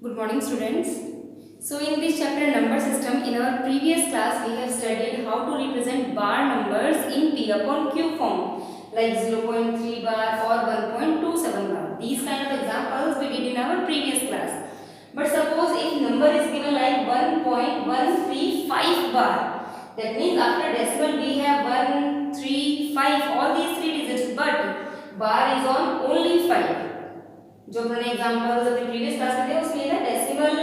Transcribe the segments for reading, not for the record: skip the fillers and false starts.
Good morning, students. So, in this chapter number system, in our previous class, we have studied how to represent bar numbers in P upon Q form, like 0.3 bar or 1.27 bar. These kind of examples we did in our previous class. But suppose if number is given like 1.135 bar, that means after decimal we have 1, 3, 5, all these three digits, but bar is on only 5. जो अपने examples अपने previous class में थे उसमें ना decimal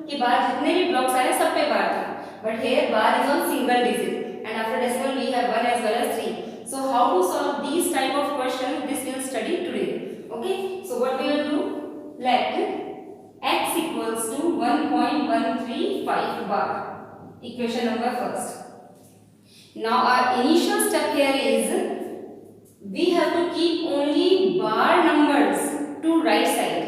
के बाद जितने भी ब्लॉक्स आए सब पे बार था, but here bar is on single digit and after decimal we have 1 as well as 3. So how to solve these type of questions, this we'll study today. Okay, so what we will do, let x equals to 1.135 bar, equation number first. Now our initial step here is we have to keep only bar numbers to right side,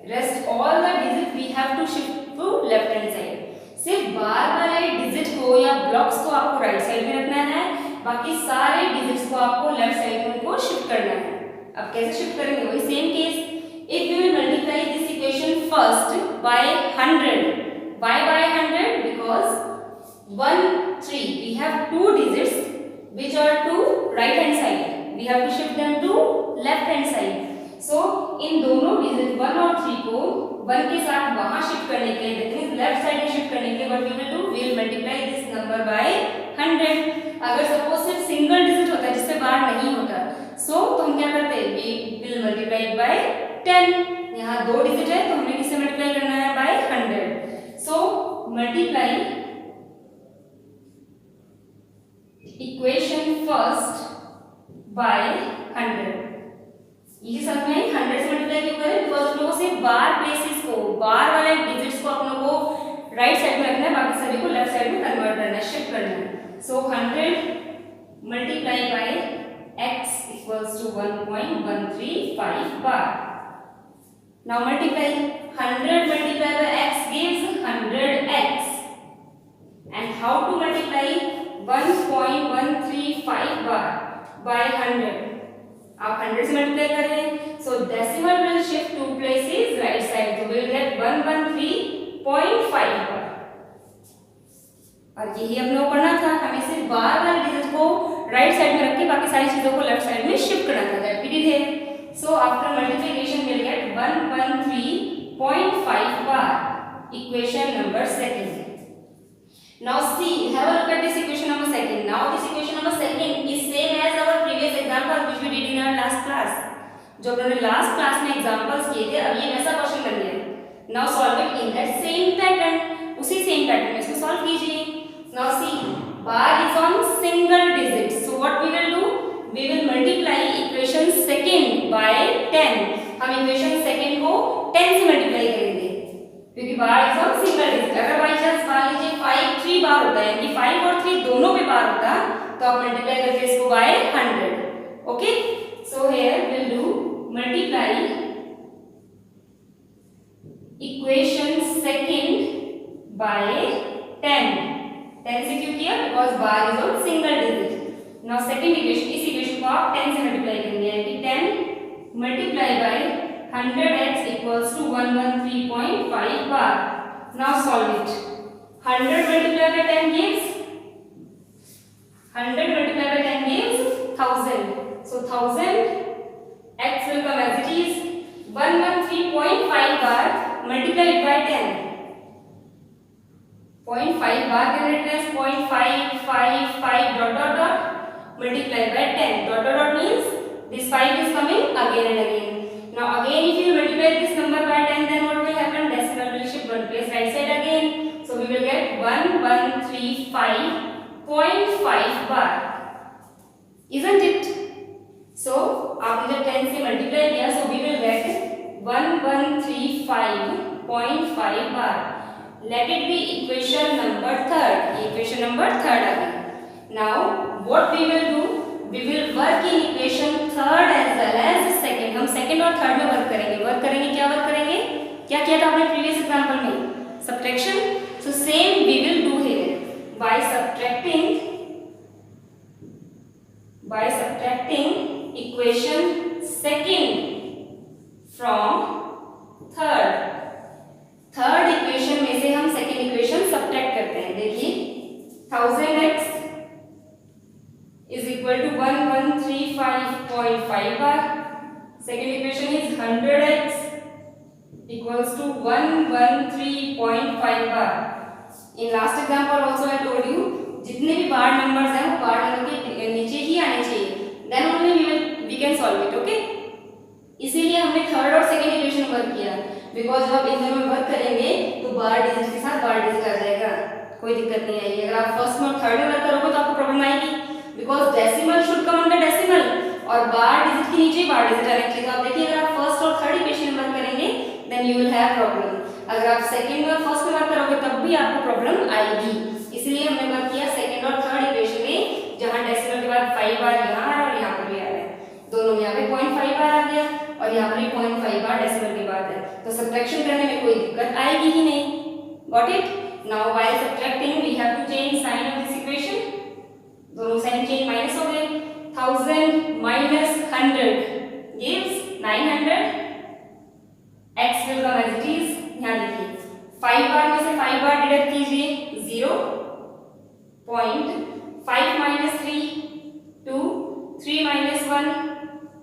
rest all the digits we have to shift to left hand side. सिर्फ बार वाले digit को या blocks को आपको right side में रखना है, बाकी सारे डिजिट्स को आपको लेफ्ट साइड में उनको शिफ्ट करना है. अब कैसे शिफ्ट करेंगे, वही same case. If we will multiply this equation first by 100, why by 100? Because 1 3 we have two digits which are to right hand side, we have to shift them to left hand side. So इन दोनों digit 1 और 3 को 1 के साथ वहां shift करने के लिए, that means left side में शिफ्ट करने के लिए what we will do, we will multiply this number by 100. अगर सपोज सिर्फ सिंगल डिजिट होता है जिससे बार नहीं होता, सो तो हम क्या करते हैं, वी विल मल्टीप्लाई बाय 10. यहाँ दो डिजिट है तो हमें किससे मल्टीप्लाई करना है, by 100. So multiply equation first by 100. ये सब में 100 से मल्टीप्लाई क्यों करें, बिकॉज हम लोगों से बार प्लेसेस को, बार वाले डिजिट्स को अपनों को राइट साइड में रखना है, बाकी सभी को लेफ्ट साइड में कन्वर्ट करना है, शिफ्ट करना है. So 100 multiply by x equals to 1.135 bar. Now multiply 100 multiply by x gives 100x. And how to multiply 1.135 bar by 100? आप 100 से मल्टीप्लाई कर रहे हैं, so decimal will shift two places right side, तो विल गेट 113.5 बार. और यही हम लोग करना था, हमें सिर्फ बार वाले डिजिट को राइट साइड में रख के बाकी सारी चीजों को लेफ्ट साइड में शिफ्ट करना था, that we did here. So after multiplication will get 113.5 bar, equation number second. Now see, have a look at this equation number second. Now this equation number second is same as our previous example which we did in our last class. जो हमने last class में examples किए थे, अब ये वैसा question बन गया. Now solve it in that same pattern. उसी सेम पैटर्न में इसको सॉल्व कीजिए. Now see, bar is on single digit. So what we will do? We will multiply equation second by 10. हम equation second को 10 से multiply करेंगे क्योंकि बार is on single digit. अगर बाई चांस मान लीजिए 5 3 बार होता है, यानी 5 और 3 दोनों पे बार होता, तो आप मल्टीप्लाई करके इसको by 100. Okay, so here will do multiply equation second by 10. 10 से क्यों किया, because bar is on single digit. Now second equation, इस इक्वेशन को आप 10 से मल्टीप्लाई करेंगे, यानी 10 multiply by 100x equals to 113.5 bar. Now solve it. 100 multiplied by 10 gives 1000 So 1000 x will come as it is 113.5 bar multiplied by 10. 0.5 bar can written as 0.555 dot dot dot multiplied by 10. Dot dot dot means this 5 is coming again and again. Now again if you multiply this number by 10, then what will happen, decimal will shift one place right side again, so we will get 1135.5 bar, isn't it? So आपने जब 10 से multiply किया, so we will get 1135.5 bar. Let it be equation number third. Equation number third आ गई. Now what we will do, we will work in equation third as well as second. हम second और third में work करेंगे. Work करेंगे, क्या work करेंगे, क्या किया था आपने प्रीवियस एग्जांपल में, subtraction. So same we will do here by subtracting equation second from third. Third equals to 113.5 bar. In last example also I told you जितने भी बार नंबर्स हैं वो बार नंबर के नीचे ही आने चाहिए. Then only we can solve it. Okay. इसीलिए हमने थर्ड और सेकंड इक्वेशन वर्क किया, बिकॉज जब आप इन दोनों में वर्क करेंगे तो बार डिजिट के साथ बार डिजिट आ जाएगा, कोई दिक्कत नहीं आएगी. अगर आप फर्स्ट में और थर्ड में वर्क करोगे तो आपको प्रॉब्लम आएगी, because decimal should come under decimal और बार डिजिट के नीचे बार डिजिट आने चाहिए. तो आप देखिए अगर आप फर्स्ट और थर्ड इक्वेशन में वर्क करेंगे then you will have problem. अगर आप सेकंड में और फर्स्ट में वर्क करोगे तब भी आपको प्रॉब्लम आएगी. इसलिए हमने वर्क किया सेकंड और थर्ड इक्वेशन में, जहां डेसिमल के बाद 5 बार यहां आ रहा है और यहां पर भी आ रहा है. दोनों में यहाँ पे 0.5 बार आ गया और यहाँ पर 0.5 बार डेसिमल के बाद है, तो सब्ट्रैक्शन करने में कोई दिक्कत आएगी ही नहीं. Got it. Now while subtracting we have to change sign of this equation. दोनों साइन चेंज माइनस हो गए. 1000 minus 100 gives 900. x will come as it is. ध्यान देखिए 5 बार में से 5 बार डिडक्ट कीजिए 0.5 minus 3 2 3 minus 1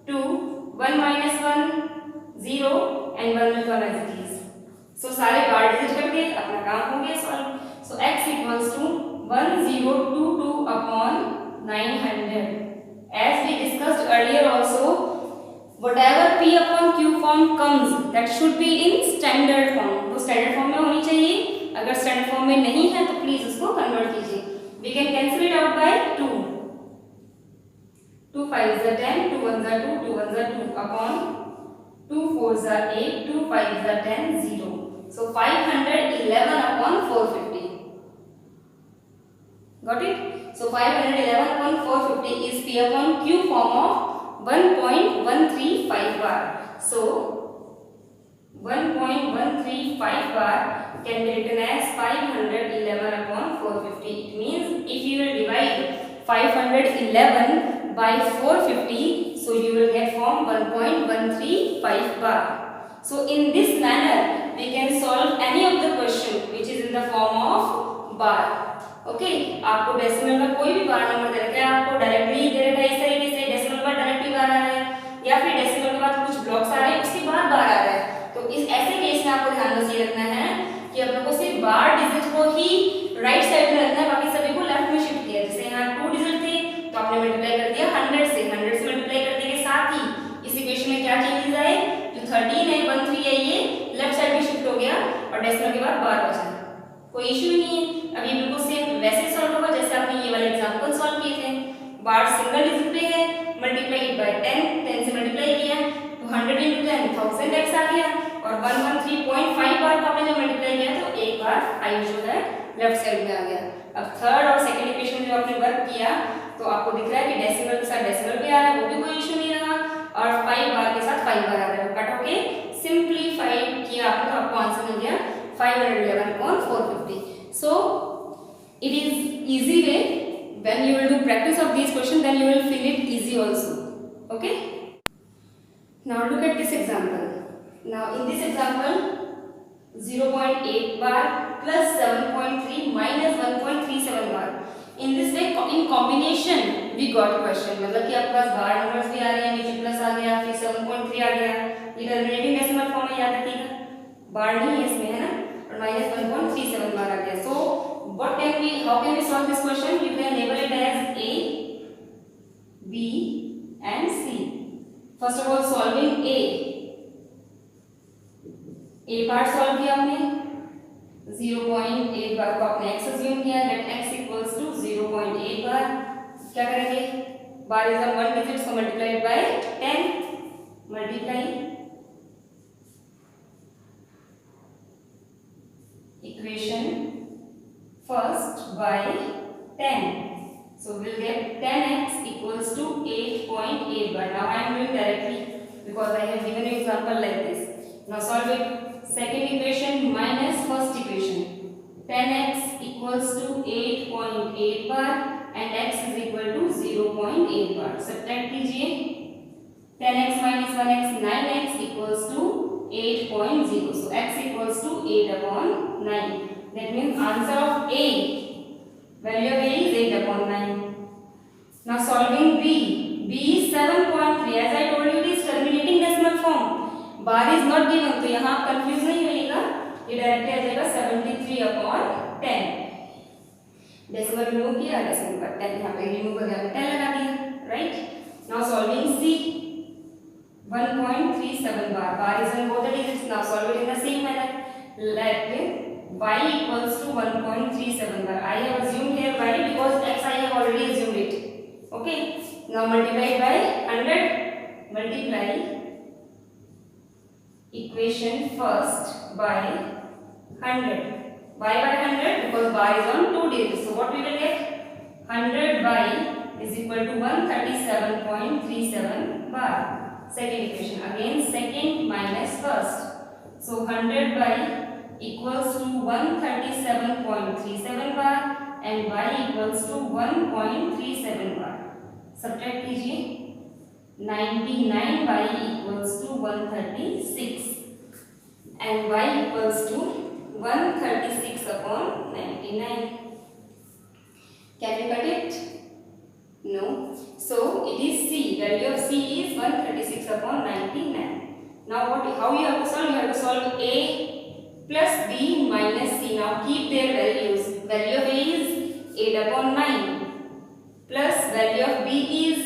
2 1 minus 1 0 and 1 will come as it is. So सारे बार digit करके अपना काम हो गया solve. So x equals to 1022 upon 900. As we discussed earlier also, whatever p upon q form comes that should be in standard form. तो standard form में होनी चाहिए. अगर standard form में नहीं है तो प्लीज उसको कन्वर्ट कीजिए. We can cancel it out by 2. 2 5s are 10, 2 1s are 2, 2 1s are 2 upon 2 4s are 8, 2 5s are 10, 0. So 511 upon 450. Got it? So 511 upon 450 is p upon q form of 1.135 bar. So 1.135 bar can be written as 511 upon 450. It means if you will divide 511 by 450, so you will get form 1.135 bar. So in this manner we can solve any of the question which is in the form of bar. Okay आपको decimal का कोई भी बार number दे रखा है, आपको directly दे रखा है इस तरीके से डेसिमल पर डायरेक्टली बार आ रहा है, या फिर डेसिमल के बाद कुछ ब्लॉक्स आ रहे हैं उसके बाद बार आ रहा है. तो इस ऐसे केस में आपको ध्यान से रखना है कि आप लोगों को सिर्फ बार डिजिट को ही राइट साइड में रखना है, बाकी सभी को लेफ्ट में शिफ्ट किया. जैसे यहाँ 2 डिजिट थे तो आपने मल्टीप्लाई कर दिया 100 से मल्टीप्लाई करने के साथ ही इस इक्वेशन में क्या चेंजेस आए, जो 13 है 13 है ये लेफ्ट साइड में शिफ्ट हो गया और डेसिमल के बाद बार बचा. कोई इशू ही नहीं है. अब ये बिल्कुल सेम वैसे सॉल्व होगा जैसे आपने ये वाले एग्जांपल सॉल्व किए थे. बार सिंगल डिजिट पे है, मल्टीप्लाई बाय 10 से मल्टीप्लाई किया तो 100 into 10 1000x आ गया और 113.5 बार को आपने जब मल्टीप्लाई किया तो एक बार i जो है लेफ्ट साइड में आ गया. अब थर्ड और सेकंड इक्वेशन में जो आपने वर्क किया तो आपको दिख रहा है कि डेसिमल के साथ डेसिमल भी आ रहा है, वो भी कोई इशू नहीं रहा, और 5 बार के साथ 5 बार आ रहा है. कट होके सिंपलीफाइड किया आपने तो आपको आंसर मिल गया 511 upon 450. So it is easy way. When you will do practice of these questions, then you will feel it easy also. Okay. Now look at this example. Now in this example, 0.8 bar plus 7.3 minus 1.37 bar. In this way, in combination, we got question. मतलब कि आपके पास बार numbers भी आ रहे हैं, नीचे plus आ गया, फिर 7.3 आ गया. ये टर्मिनेटिंग डेसिमल फॉर्म में याद रखिएगा. बार नहीं है इसमें, है ना, और माइनस 1.37 बार आ गया. So what can we, how can we solve this question? You can label it as A, B and C. First of all solving A part solve किया आपने, 0.8 बार को आपने x assume किया, let x equals to 0.8 बार. क्या करेंगे, बार is a one digit so multiplied by 10, multiply equation first by 10. So we'll get 10x equals to 8.8 bar. Now I am doing directly because I have given an example like this. Now solve it. Second equation minus first equation. 10x equals to 8.8 bar and x is equal to 0.8 bar. Subtract कीजिए. 10x minus 1x 9x equals to 8.0. So x equals to 8 upon 9. That means answer of A, value of A is 8 upon 9. Now solving B. B is 7.3. As I told you, it is terminating decimal form. Bar is not given, तो यहाँ आप confuse नहीं होइएगा, ये directly आ जाएगा 73/10। Decimal remove किया, decimal पर 10 यहाँ पे रिमूव करके 10 लगा दिया, right. Now solving C 1.37 bar. Bar is on both the digits. Now solve it in the same manner. Let y equals to 1.37 bar. I have assumed here y because x I have already assumed it. Okay. Now multiply by 100. Multiply equation first by 100. Why by 100? Because bar is on 2 digits. So what we will get? 100 by is equal to 137.37 bar. Second equation, again second minus first. So 100 by equals to 137.37 bar and y equals to 1.37 bar. Subtract कीजिए, 99 by equals to 136 and y equals to 136/99. Can we cut it? No. So it is C. Value of C is 136/99. Now how you have to solve? You have to solve A plus B minus C. Now keep their values. Value of A is 8/9 plus value of B is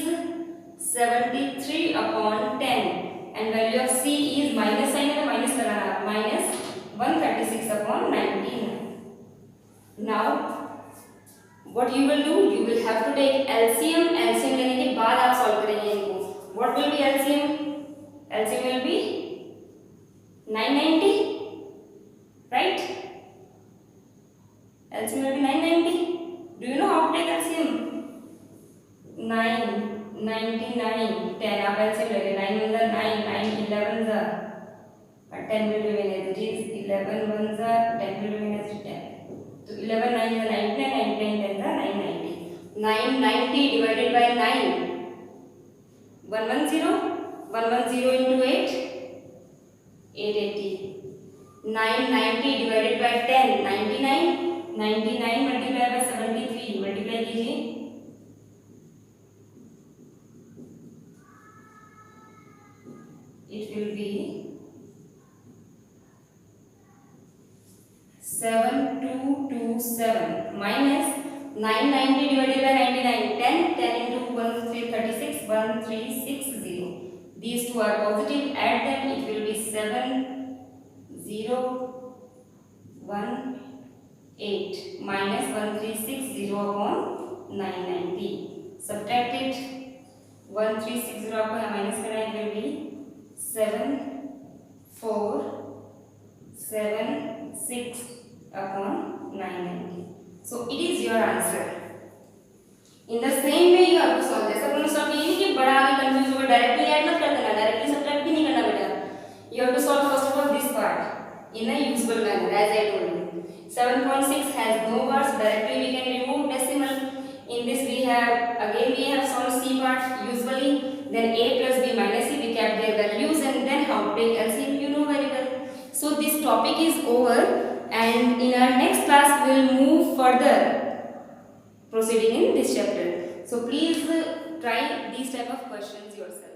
73/10 and value of C is minus sign है, minus लगाना, minus 136/99. Now what you will do, you will have to take LCM. LCM लेने के बाद आप solve करेंगे इनको. What will be LCM? LCM will be 990, right? LCM will be 990. Do you know how to take LCM? 9, 99, 10. आप LCM लेंगे. 9 1 9, 9 11 and 10 will remain as it is. 11 1 10 will remain as it is 10. So 11 9 is 99, 99 10 is 990. 990 divided by 9. 110. 110 into 8. 880. 990 divided by 10. 99. 99 multiplied by 73. Multiply कीजिए. It will be 7227 minus 990 divided by 99. 10 into 1 36 1360. These two are positive. Add them. It will be 7018 minus 1360/990. Subtract it. 1360 आपको यहाँ minus करना है. It will be 7476/990. So it is your answer. In the same way you have to solve. जैसा आपने solve किया नहीं कि बड़ा आगे confuse होगा, directly add मत कर देना, directly subtract भी नहीं करना बेटा. You have to solve first of all this part in a usable manner as I told you. 7.6 has no bars. Directly we can remove decimal. In this we have solved C part usually. Then A plus B minus C, we kept their values and then how to take LCM you know very well. So this topic is over and in our next class we will move further proceeding in this chapter. So please try these type of questions yourself.